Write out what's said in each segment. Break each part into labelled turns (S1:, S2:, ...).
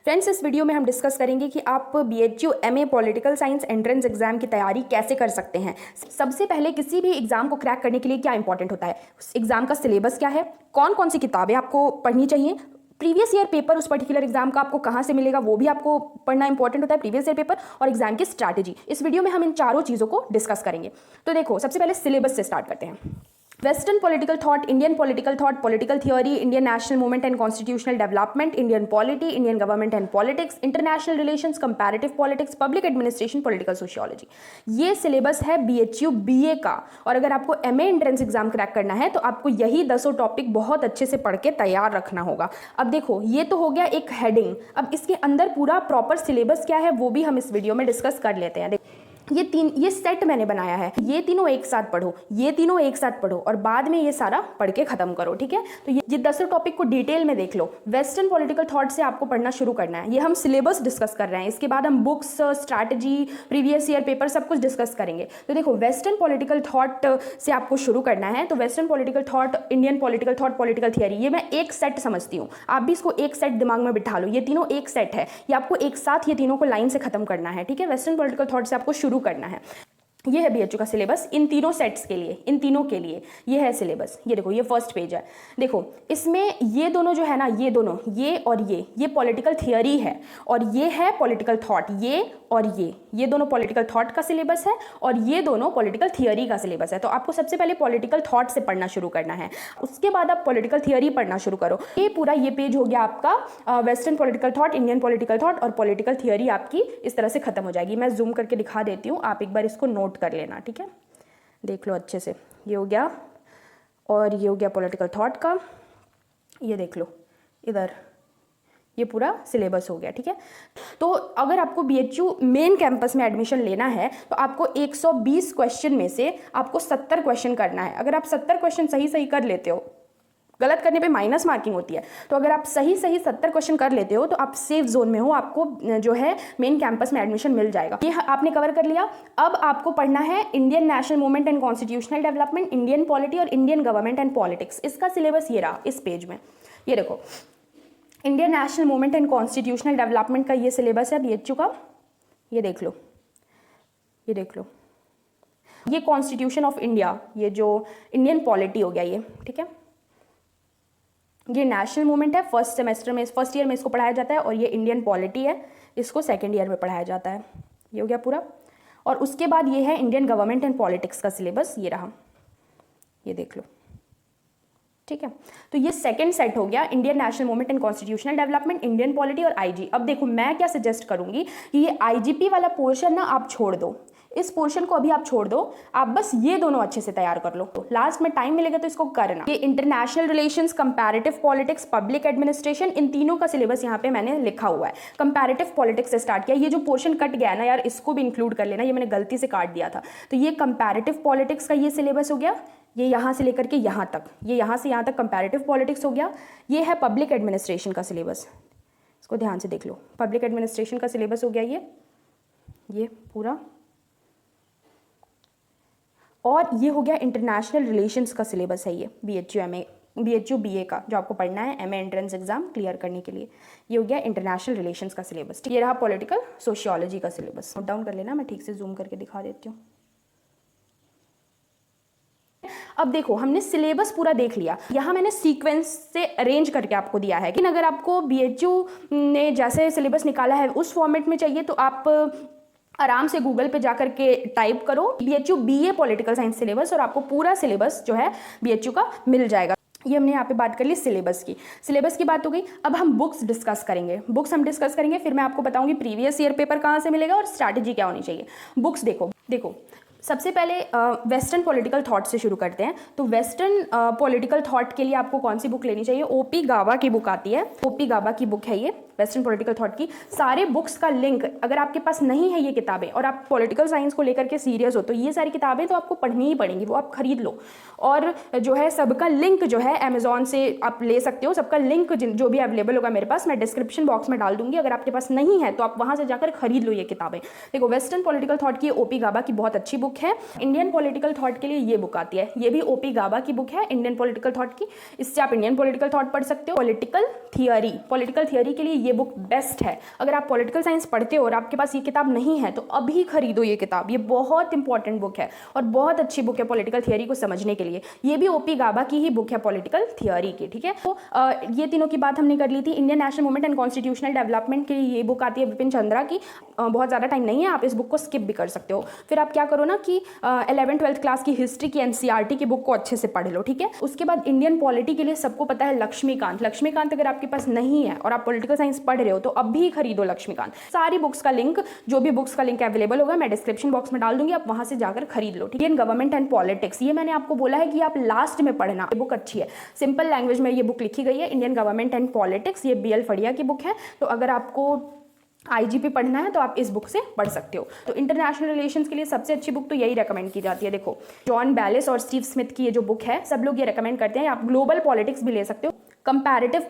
S1: Friends, इस video में हम डिस्कस करेंगे कि आप BHU MA political science entrance exam की तैयारी कैसे कर सकते हैं। सबसे पहले किसी भी एग्जाम को क्रैक करने के लिए क्या इंपॉर्टेंट होता है, एग्जाम का सिलेबस क्या है, कौन कौन सी किताबें आपको पढ़नी चाहिए, प्रीवियस ईयर पेपर उस पर्टिकुलर एग्जाम का आपको कहाँ से मिलेगा वो भी आपको पढ़ना इंपॉर्टेंट होता है, प्रीवियस ईयर पेपर और एग्जाम की स्ट्रैटेजी। इस वीडियो में हम इन चारों चीज़ों को डिस्कस करेंगे। तो देखो, सबसे पहले सिलेबस से स्टार्ट करते हैं। Western political thought, Indian political thought, political theory, Indian national movement and constitutional development, Indian polity, Indian government and politics, international relations, comparative politics, public administration, political sociology. ये syllabus है BHU BA का। और अगर आपको MA entrance exam crack करना है तो आपको यही 10 टॉपिक बहुत अच्छे से पढ़ के तैयार रखना होगा। अब देखो, ये तो हो गया एक हेडिंग। अब इसके अंदर पूरा प्रॉपर सिलेबस क्या है वो भी हम इस वीडियो में डिस्कस कर लेते हैं। ये सेट मैंने बनाया है, ये तीनों एक साथ पढ़ो, ये तीनों एक साथ पढ़ो और बाद में ये सारा पढ़ के खत्म करो, ठीक है। तो ये 10 टॉपिक को डिटेल में देख लो। वेस्टर्न पॉलिटिकल थॉट से आपको पढ़ना शुरू करना है। ये हम सिलेबस डिस्कस कर रहे हैं, इसके बाद हम books, strategy, previous year paper सब कुछ डिस्कस करेंगे। तो देखो, वेस्टर्न पॉलिटिकल थॉट से आपको शुरू करना है। तो western political thought, Indian political thought, political theory, ये मैं एक सेट समझती हूँ। आप भी इसको एक सेट दिमाग में बिठा लो, ये तीनों एक सेट है। ये आपको एक साथ ये तीनों को लाइन से खत्म करना है, ठीक है। वेस्टर्न पॉलिटिकल थॉट से आपको शुरू करना है। ये है BHU का सिलेबस इन तीनों सेट्स के लिए, इन तीनों के लिए ये है सिलेबस। ये देखो, ये फर्स्ट पेज है। देखो, इसमें ये दोनों जो है ना, ये दोनों, ये और ये पॉलिटिकल थियरी है और ये है पॉलिटिकल थॉट। ये और ये दोनों पॉलिटिकल थॉट का सिलेबस है और ये दोनों पॉलिटिकल थियरी का सिलेबस है। तो आपको सबसे पहले पॉलिटिकल थॉट से पढ़ना शुरू करना है, उसके बाद आप पॉलिटिकल थियरी पढ़ना शुरू करो। ये पूरा ये पेज हो गया आपका western political thought, Indian political thought और पॉलिटिकल थियरी आपकी इस तरह से खत्म हो जाएगी। मैं जूम करके दिखा देती हूँ, आप एक बार इसको नोट कर लेना, ठीक है। देख लो अच्छे से, ये हो गया और ये हो गया पॉलिटिकल थॉट का। ये देख लो इधर, ये पूरा सिलेबस हो गया, ठीक है। तो अगर आपको BHU मेन कैंपस में एडमिशन लेना है तो आपको 120 क्वेश्चन में से आपको 70 क्वेश्चन करना है। अगर आप 70 क्वेश्चन सही कर लेते हो, गलत करने पे माइनस मार्किंग होती है, तो अगर आप सही 70 क्वेश्चन कर लेते हो तो आप सेफ जोन में हो, आपको जो है मेन कैंपस में एडमिशन मिल जाएगा। ये आपने कवर कर लिया। अब आपको पढ़ना है Indian national movement and constitutional development, Indian polity और इंडियन गवर्नमेंट एंड पॉलिटिक्स। इसका सिलेबस ये रहा इस पेज में। ये देखो, Indian national movement and constitutional development का ये सिलेबस है BHU का। ये देख लो, ये देख लो, ये कॉन्स्टिट्यूशन ऑफ इंडिया, ये जो इंडियन पॉलिटी हो गया ये, ठीक है। ये नेशनल मूवमेंट है, फर्स्ट ईयर में इसको पढ़ाया जाता है और ये इंडियन पॉलिटी है, इसको सेकेंड ईयर में पढ़ाया जाता है। ये हो गया पूरा। और उसके बाद ये है इंडियन गवर्नमेंट एंड पॉलिटिक्स का सिलेबस, ये रहा, ये देख लो, ठीक है। तो ये सेकंड सेट हो गया, Indian national movement and constitutional development, Indian polity और IG। अब देखो, मैं क्या सजेस्ट करूंगी कि ये IGP वाला पोर्शन ना आप छोड़ दो, इस पोर्शन को अभी आप छोड़ दो, आप बस ये दोनों अच्छे से तैयार कर लो। तो लास्ट में टाइम मिलेगा तो इसको करना। ये international relations, comparative politics, public administration, इन तीनों का सिलेबस यहाँ पे मैंने लिखा हुआ है। कंपैरेटिव पॉलिटिक्स से स्टार्ट किया। ये जो पोर्शन कट गया ना यार, इसको भी इंक्लूड कर लेना, ये मैंने गलती से काट दिया था। तो ये कंपैरेटिव पॉलिटिक्स का ये सिलेबस हो गया, ये यहाँ से लेकर के यहाँ तक, ये यहाँ से यहाँ तक कंपैरेटिव पॉलिटिक्स हो गया। ये है पब्लिक एडमिनिस्ट्रेशन का सिलेबस, इसको ध्यान से देख लो। पब्लिक एडमिनिस्ट्रेशन का सिलेबस हो गया ये पूरा। और ये हो गया इंटरनेशनल रिलेशंस का सिलेबस है, ये BHU BA का, जो आपको पढ़ना है MA एंट्रेंस एग्जाम क्लियर करने के लिए। ये हो गया इंटरनेशनल रिलेशंस का सिलेबस। ये रहा पॉलिटिकल सोशियोलॉजी का सिलेबस। नोट डाउन कर लेना, मैं ठीक से जूम करके दिखा देती हूँ। अब देखो, हमने सिलेबस पूरा देख लिया। यहाँ मैंने सीक्वेंस से अरेंज करके आपको दिया है कि अगर आपको BHU ने जैसे सिलेबस निकाला है उस फॉर्मेट में चाहिए तो आप आराम से गूगल पे जाकर के टाइप करो BHU BA political science syllabus और आपको पूरा सिलेबस जो है BHU का मिल जाएगा। ये हमने यहाँ पे बात कर ली सिलेबस की बात हो गई। अब हम बुक्स डिस्कस करेंगे, फिर मैं आपको बताऊंगी प्रीवियस ईयर पेपर कहाँ से मिलेगा और स्ट्रैटेजी क्या होनी चाहिए। बुक्स देखो, सबसे पहले वेस्टर्न पॉलिटिकल थॉट से शुरू करते हैं। तो वेस्टर्न पॉलिटिकल थॉट के लिए आपको कौन सी बुक लेनी चाहिए? OP गाबा की बुक आती है, OP गाबा की बुक है ये वेस्टर्न पॉलिटिकल थॉट की। सारे बुक्स का लिंक, अगर आपके पास नहीं है ये किताबें और आप पॉलिटिकल साइंस को लेकर के सीरियस हो तो ये सारी किताबें तो आपको पढ़नी ही पड़ेंगी, वो आप खरीद लो। और जो है सबका लिंक जो है अमेजॉन से आप ले सकते हो, सबका लिंक जो भी अवेलेबल होगा मेरे पास मैं डिस्क्रिप्शन बॉक्स में डाल दूंगी। अगर आपके पास नहीं है तो आप वहाँ से जाकर खरीद लो ये किताबें। देखो, वेस्टर्न पॉलिटिकल थॉट की OP गाबा की बहुत अच्छी बुक है। इंडियन पॉलिटिकल थॉट के लिए ये बुक आती है, ये भी OP गाबा की बुक है इंडियन पॉलिटिकल थॉट की। इससे आप इंडियन पॉलिटिकल थॉट पढ़ सकते हो। पॉलिटिकल थियरी के लिए ये बुक बेस्ट है। अगर आप पॉलिटिकल साइंस पढ़ते हो और आपके पास ये किताब नहीं है तो अभी खरीदो ये किताब, ये बहुत इंपॉर्टेंट बुक है और बहुत अच्छी बुक है पॉलिटिकल थियोरी को समझने के लिए। ये भी ओपी गाबा की ही बुक है पॉलिटिकल थियोरी की, ठीक है। तो ये तीनों की बात हमने कर ली थी। Indian national movement and constitutional development के लिए ये बुक आती है विपिन चंद्रा की। बहुत ज़्यादा टाइम नहीं है, आप इस बुक को स्किप भी कर सकते हो। फिर आप क्या करो ना कि 11th-12th क्लास की हिस्ट्री की एनसीईआरटी की बुक को अच्छे से पढ़ लो, ठीक है। उसके बाद इंडियन पॉलिटी के लिए सबको पता है लक्ष्मीकांत। लक्ष्मीकांत अगर आपके पास नहीं है और आप पॉलिटिकल साइंस पढ़ रहे हो तो अभी खरीदो लक्ष्मीकांत। सारी बुक्स का लिंक, जो भी बुक्स का लिंक अवेलेबल होगा मैं डिस्क्रिप्शन बॉक्स में डाल दूंगी, आप वहां से जाकर खरीद लो, ठीक है। गवर्नमेंट एंड पॉलिटिक्स, ये मैंने आपको बोला है कि आप लास्ट में पढ़ना, ये बुक अच्छी है, सिंपल लैंग्वेज में ये बुक लिखी गई है। इंडियन गवर्नमेंट एंड पॉलिटिक्स, ये BL फड़िया की बुक है। तो अगर आपको IGP पढ़ना है तो आप इस बुक से पढ़ सकते हो। तो इंटरनेशनल रिलेशंस के लिए सबसे अच्छी बुक तो यही रेकमेंड की जाती है। देखो जॉन बैलिस और स्टीव स्मिथ की ये जो बुक है, सब लोग ये रेकमेंड करते हैं। आप ग्लोबल पॉलिटिक्स भी ले सकते हो। कंपैरेटिव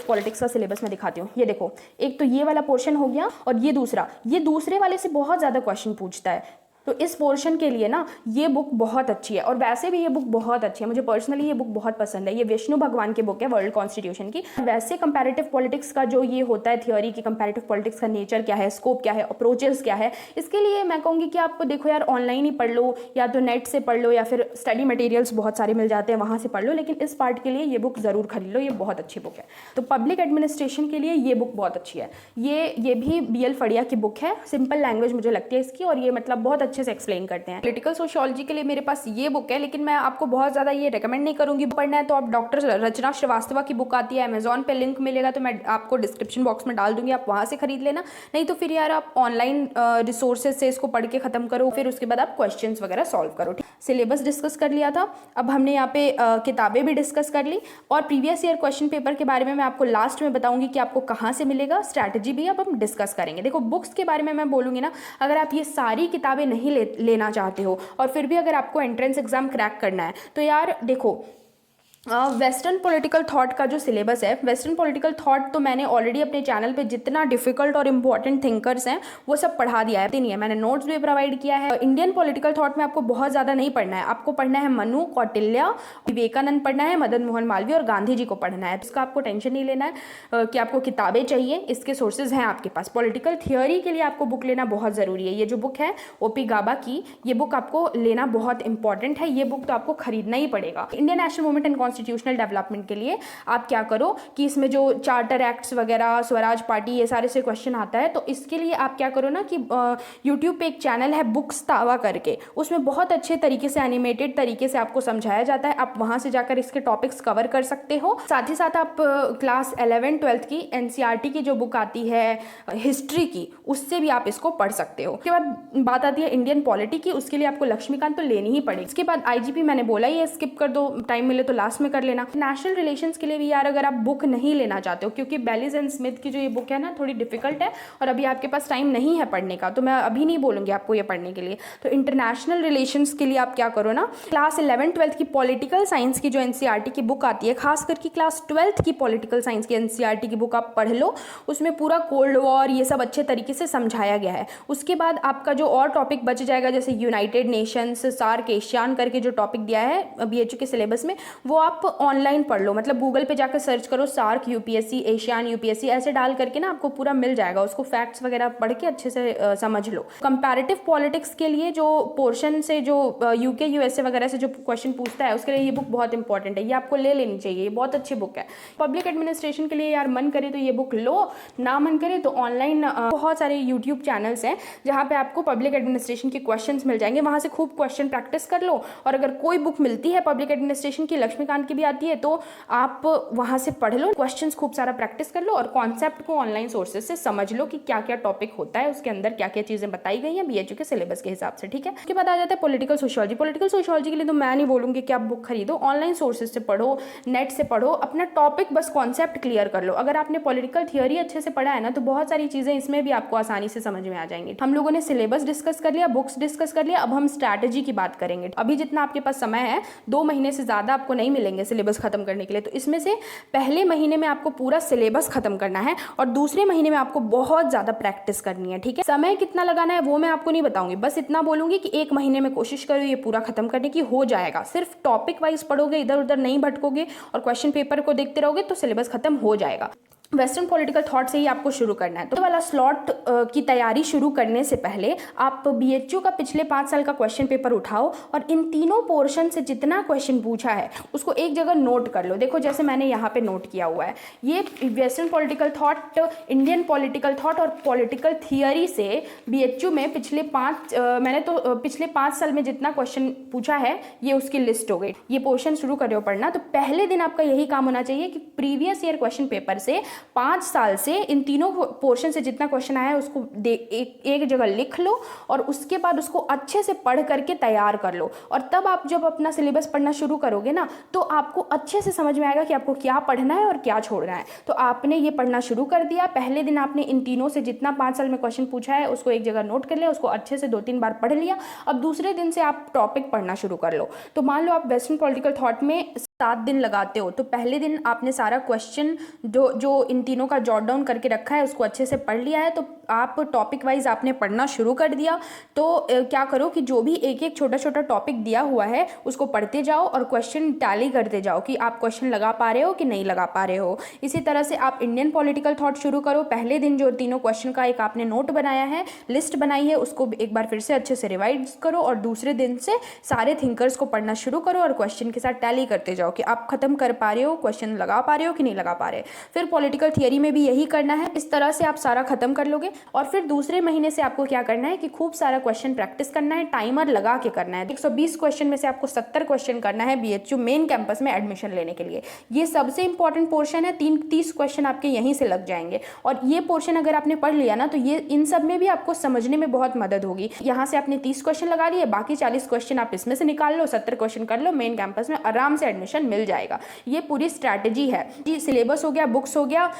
S1: पॉलिटिक्स का सिलेबस मैं दिखाती हूँ। ये देखो, एक तो ये वाला पोर्शन हो गया और ये दूसरे वाले से बहुत ज़्यादा क्वेश्चन पूछता है। तो इस पोर्शन के लिए ना ये बुक बहुत अच्छी है और वैसे भी ये बुक बहुत अच्छी है, मुझे पर्सनली ये बुक बहुत पसंद है। ये विष्णु भगवान की बुक है, वर्ल्ड कॉन्स्टिट्यूशन की। वैसे कंपैरेटिव पॉलिटिक्स का जो ये होता है थियोरी की, कंपैरेटिव पॉलिटिक्स का नेचर क्या है, स्कोप क्या है, अप्रोचेस क्या है, इसके लिए मैं कहूँगी कि आप देखो यार ऑनलाइन ही पढ़ लो, या तो नेट से पढ़ लो, या फिर स्टडी मटेरियल्स बहुत सारे मिल जाते हैं वहाँ से पढ़ लो। लेकिन इस पार्ट के लिए ये बुक ज़रूर खरीद लो, ये बहुत अच्छी बुक है। तो पब्लिक एडमिनिस्ट्रेशन के लिए ये बुक बहुत अच्छी है। ये भी BL फड़िया की बुक है, सिंपल लैंग्वेज मुझे लगती है इसकी, और ये मतलब बहुत अच्छे से एक्सप्लेन करते हैं। पॉलिटिकल सोशियोलॉजी के लिए मेरे पास ये बुक है, लेकिन मैं आपको बहुत ज़्यादा ये रेकमेंड नहीं करूँगी। पढ़ना है तो आप डॉक्टर रचना श्रीवास्तवा की बुक आती है, अमेजॉन पे लिंक मिलेगा तो मैं आपको डिस्क्रिप्शन बॉक्स में डाल दूंगी, आप वहाँ से खरीद लेना। नहीं तो फिर यार आप ऑनलाइन रिसोर्सेज से इसको पढ़ के खत्म करो, फिर उसके बाद आप क्वेश्चंस वगैरह सॉल्व करो। सिलेबस डिस्कस कर लिया था, अब हमने यहाँ पे किताबें भी डिस्कस कर ली, और प्रीवियस ईयर क्वेश्चन पेपर के बारे में मैं आपको लास्ट में बताऊंगी कि आपको कहाँ से मिलेगा। स्ट्रैटेजी भी अब हम डिस्कस करेंगे। देखो बुक्स के बारे में मैं बोलूँगी ना, अगर आप ये सारी किताबें नहीं लेना चाहते हो और फिर भी अगर आपको एंट्रेंस एग्जाम क्रैक करना है तो यार देखो, वेस्टर्न पॉलिटिकल थॉट का जो सिलेबस है, वेस्टर्न पॉलिटिकल थॉट तो मैंने ऑलरेडी अपने चैनल पे जितना डिफिकल्ट और इंपॉर्टेंट थिंकर्स हैं वो सब पढ़ा दिया है। नहीं है, मैंने नोट्स भी प्रोवाइड किया है। इंडियन पॉलिटिकल थॉट में आपको बहुत ज़्यादा नहीं पढ़ना है, आपको पढ़ना है मनु, कौटिल्य, विवेकानंद पढ़ना है, मदन मोहन मालवीय और गांधी जी को पढ़ना है। इसका आपको टेंशन नहीं लेना है कि आपको किताबें चाहिए, इसके सोर्सेज हैं आपके पास। पॉलिटिकल थियोरी के लिए आपको बुक लेना बहुत ज़रूरी है। ये जो बुक है ओपी गाबा की, ये बुक आपको लेना बहुत इंपॉर्टेंट है। ये बुक तो आपको खरीदना ही पड़ेगा। Indian national movement and constitutional development के लिए आप क्या करो कि इसमें जो चार्टर एक्ट्स वगैरह, स्वराज पार्टी, ये सारे से क्वेश्चन आता है, तो इसके लिए आप क्या करो ना कि यूट्यूब पे एक चैनल है बुक्स तावा करके, उसमें बहुत अच्छे तरीके से एनिमेटेड तरीके से आपको समझाया जाता है। आप वहां से जाकर इसके टॉपिक्स कवर कर सकते हो। साथ ही साथ आप क्लास 11th-12th की NCERT की जो बुक आती है हिस्ट्री की, उससे भी आप इसको पढ़ सकते हो। उसके बाद बात आती है इंडियन पॉलिटी की, उसके लिए आपको लक्ष्मीकांत तो लेनी ही पड़ेगी। इसके बाद IGP मैंने बोला ही है, स्किप कर दो, टाइम मिले तो लास्ट में कर लेना। नेशनल रिलेशंस के लिए भी यार अगर आप बुक नहीं लेना चाहते हो, क्योंकि बेलिस एंड स्मिथ की जो ये बुक है ना थोड़ी डिफिकल्ट है और अभी आपके पास टाइम नहीं है पढ़ने का, तो मैं अभी नहीं बोलूँगी आपको ये पढ़ने के लिए। तो इंटरनेशनल रिलेशंस के लिए आप क्या करो ना, क्लास 11th-12th की पॉलिटिकल साइंस की जो NCERT की बुक आती है, खास करके क्लास 12th की पॉलिटिकल साइंस की NCERT की बुक आप पढ़ लो। उसमें पूरा कोल्ड वॉर ये सब अच्छे तरीके से समझाया गया है। उसके बाद आपका जो और टॉपिक बच जाएगा, जैसे यूनाइटेड नेशंस, सार्क, एशियान करके जो टॉपिक दिया है BHU के सिलेबस में, वो आप ऑनलाइन पढ़ लो। मतलब गूगल पे जाकर सर्च करो सार्क UPSC, एशियान UPSC, ऐसे डाल करके ना आपको पूरा मिल जाएगा। उसको फैक्ट्स वगैरह पढ़ के अच्छे से समझ लो। कंपैरेटिव पॉलिटिक्स के लिए जो पोर्शन से जो UK USA वगैरह से जो क्वेश्चन पूछता है, उसके लिए ये बुक बहुत इंपॉर्टेंट है, ये आपको ले लेनी चाहिए, ये बहुत अच्छी बुक है। पब्लिक एडमिनिस्ट्रेशन के लिए यार मन करे तो ये बुक लो, ना मन करे तो ऑनलाइन बहुत सारे यूट्यूब चैनल्स हैं जहाँ पे आपको पब्लिक एडमिनिस्ट्रेशन के क्वेश्चंस मिल जाएंगे, वहाँ से खूब क्वेश्चन प्रैक्टिस कर लो। और अगर कोई बुक मिलती है पब्लिक एडमिनिस्ट्रेशन की, लक्ष्मीकांत की भी आती है, तो आप वहाँ से पढ़ लो, क्वेश्चंस खूब सारा प्रैक्टिस कर लो और कॉन्सेप्ट को ऑनलाइन सोर्सेज से समझ लो कि क्या क्या टॉपिक होता है, उसके अंदर क्या क्या चीज़ें बताई गई हैं BHU के सिलेबस के हिसाब से, ठीक है। उसके बाद आ जाता है पॉलिटिकल सोशियोलॉजी। पॉलिटिकल सोशियोलॉजी के लिए तो मैं नहीं बोलूँगी कि आप बुक खरीदो, ऑनलाइन सोर्सेज से पढ़ो, नेट से पढ़ो, अपना टॉपिक बस कॉन्सेप्ट क्लियर कर लो। अगर आपने पॉलिटिकल थियोरी अच्छे से पढ़ा है ना, तो बहुत सारी चीज़ें इसमें भी आपको आसानी से समझ में आ जाएंगी। हम लोगों ने सिलेबस डिस्कस कर लिया, बुक्स डिस्कस कर लिया, अब हम स्ट्रैटेजी की बात करेंगे। अभी जितना आपके पास समय है, 2 महीने से ज़्यादा आपको नहीं मिलेंगे सिलेबस खत्म करने के लिए, तो इसमें से पहले महीने में आपको पूरा सिलेबस खत्म करना है और दूसरे महीने में आपको बहुत ज़्यादा प्रैक्टिस करनी है, ठीक है। समय कितना लगाना है वो मैं आपको नहीं बताऊंगी, बस इतना बोलूंगी कि 1 महीने में कोशिश करो ये पूरा खत्म करने की, हो जाएगा। सिर्फ टॉपिक वाइज पढ़ोगे, इधर उधर नहीं भटकोगे और क्वेश्चन पेपर को देखते रहोगे तो सिलेबस खत्म हो जाएगा। वेस्टर्न पॉलिटिकल थॉट से ही आपको शुरू करना है। तो वाला स्लॉट की तैयारी शुरू करने से पहले आप बीएचयू का पिछले 5 साल का क्वेश्चन पेपर उठाओ और इन तीनों पोर्शन से जितना क्वेश्चन पूछा है उसको एक जगह नोट कर लो। देखो जैसे मैंने यहाँ पे नोट किया हुआ है, ये western political thought, Indian political thought और पॉलिटिकल थियरी से बीएचयू में मैंने तो पिछले 5 साल में जितना क्वेश्चन पूछा है ये उसकी लिस्ट हो गई। ये पोर्शन शुरू कर रहे हो पढ़ना, तो पहले दिन आपका यही काम होना चाहिए कि प्रीवियस ईयर क्वेश्चन पेपर से 5 साल से इन तीनों पोर्शन से जितना क्वेश्चन आया है उसको एक जगह लिख लो और उसके बाद उसको अच्छे से पढ़ करके तैयार कर लो। और तब आप जब अपना सिलेबस पढ़ना शुरू करोगे ना तो आपको अच्छे से समझ में आएगा कि आपको क्या पढ़ना है और क्या छोड़ना है। तो आपने ये पढ़ना शुरू कर दिया, पहले दिन आपने इन तीनों से जितना 5 साल में क्वेश्चन पूछा है उसको एक जगह नोट कर लिया, उसको अच्छे से 2-3 बार पढ़ लिया। अब दूसरे दिन से आप टॉपिक पढ़ना शुरू कर लो। तो मान लो आप वेस्टर्न पॉलिटिकल थॉट में 7 दिन लगाते हो, तो पहले दिन आपने सारा क्वेश्चन जो इन तीनों का जॉट डाउन करके रखा है उसको अच्छे से पढ़ लिया है। तो आप टॉपिक वाइज आपने पढ़ना शुरू कर दिया। तो क्या करो कि जो भी एक एक छोटा छोटा टॉपिक दिया हुआ है उसको पढ़ते जाओ और क्वेश्चन टैली करते जाओ कि आप क्वेश्चन लगा पा रहे हो कि नहीं लगा पा रहे हो। इसी तरह से आप इंडियन पॉलिटिकल थॉट शुरू करो। पहले दिन जो तीनों क्वेश्चन का एक आपने नोट बनाया है, लिस्ट बनाई है, उसको एक बार फिर से अच्छे से रिवाइज करो और दूसरे दिन से सारे थिंकर्स को पढ़ना शुरू करो और क्वेश्चन के साथ टैली करते जाओ कि आप खत्म कर पा रहे हो, क्वेश्चन लगा पा रहे हो कि नहीं लगा पा रहे। फिर पॉलिटिकल थियरी में भी यही करना है। इस तरह से आप सारा खत्म कर लोगे और फिर दूसरे महीने से आपको क्या करना है कि खूब सारा क्वेश्चन प्रैक्टिस करना है, टाइमर लगा के करना है। 120 क्वेश्चन में से आपको 70 क्वेश्चन करना है बीएचयू मेन कैंपस में एडमिशन लेने के लिए। ये सबसे इंपॉर्टेंट पोर्शन है, 30 क्वेश्चन आपके यहीं से लग जाएंगे। और ये पोर्शन अगर आपने पढ़ लिया ना तो ये इन सब में भी आपको समझने में बहुत मदद होगी। यहाँ से आपने 30 क्वेश्चन लगा लिए, बाकी 40 क्वेश्चन आप इसमें से निकाल लो, 70 क्वेश्चन कर लो, मेन कैंपस में आराम से एडमिशन मिल जाएगा। ये पूरी स्ट्रैटेजी है जी। सिलेबस हो गया, बुक्स हो गया,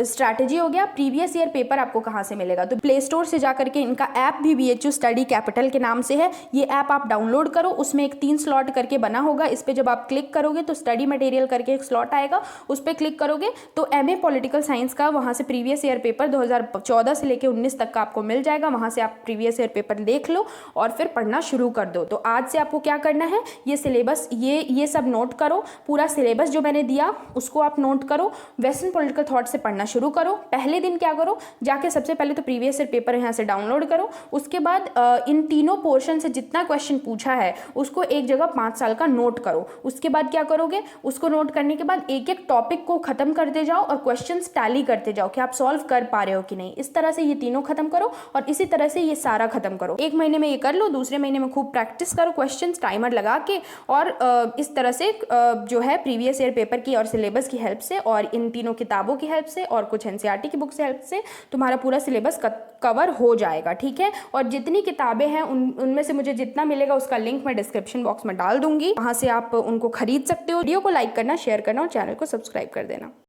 S1: स्ट्रैटेजी हो गया। प्रीवियस ईयर पेपर आपको कहाँ से मिलेगा? तो प्ले स्टोर से जाकर के इनका ऐप भी बीएचयू स्टडी कैपिटल के नाम से है, ये ऐप आप डाउनलोड करो। उसमें एक 3 स्लॉट करके बना होगा, इस पर जब आप क्लिक करोगे तो स्टडी मटेरियल करके एक स्लॉट आएगा, उस पर क्लिक करोगे तो एमए पॉलिटिकल साइंस का वहाँ से प्रीवियस ईयर पेपर 2014 से लेकर 19 तक का आपको मिल जाएगा। वहाँ से आप प्रीवियस ईयर पेपर देख लो और फिर पढ़ना शुरू कर दो। तो आज से आपको क्या करना है, ये सिलेबस ये सब नोट करो। पूरा सिलेबस जो मैंने दिया उसको आप नोट करो। वेस्टर्न पॉलिटिकल थॉट से पढ़ना शुरू करो। पहले दिन क्या करो, जाके सबसे पहले तो प्रीवियस ईयर पेपर यहाँ से डाउनलोड करो। उसके बाद इन तीनों पोर्शन से जितना क्वेश्चन पूछा है उसको एक जगह 5 साल का नोट करो। उसके बाद क्या करोगे, उसको नोट करने के बाद एक एक टॉपिक को खत्म करते जाओ और क्वेश्चंस टैली करते जाओ कि आप सॉल्व कर पा रहे हो कि नहीं। इस तरह से ये तीनों खत्म करो और इसी तरह से ये सारा खत्म करो। एक महीने में ये कर लो, दूसरे महीने में खूब प्रैक्टिस करो क्वेश्चंस टाइमर लगा के। और इस तरह से जो है प्रीवियस ईयर पेपर की और सिलेबस की हेल्प से और इन तीनों किताबों की हेल्प से और कुछ एनसीईआरटी की बुक से हेल्प से तुम्हारा पूरा सिलेबस कवर हो जाएगा। ठीक है, और जितनी किताबें हैं उनमें से मुझे जितना मिलेगा उसका लिंक मैं डिस्क्रिप्शन बॉक्स में डाल दूंगी, वहां से आप उनको खरीद सकते हो। वीडियो को लाइक करना, शेयर करना और चैनल को सब्सक्राइब कर देना।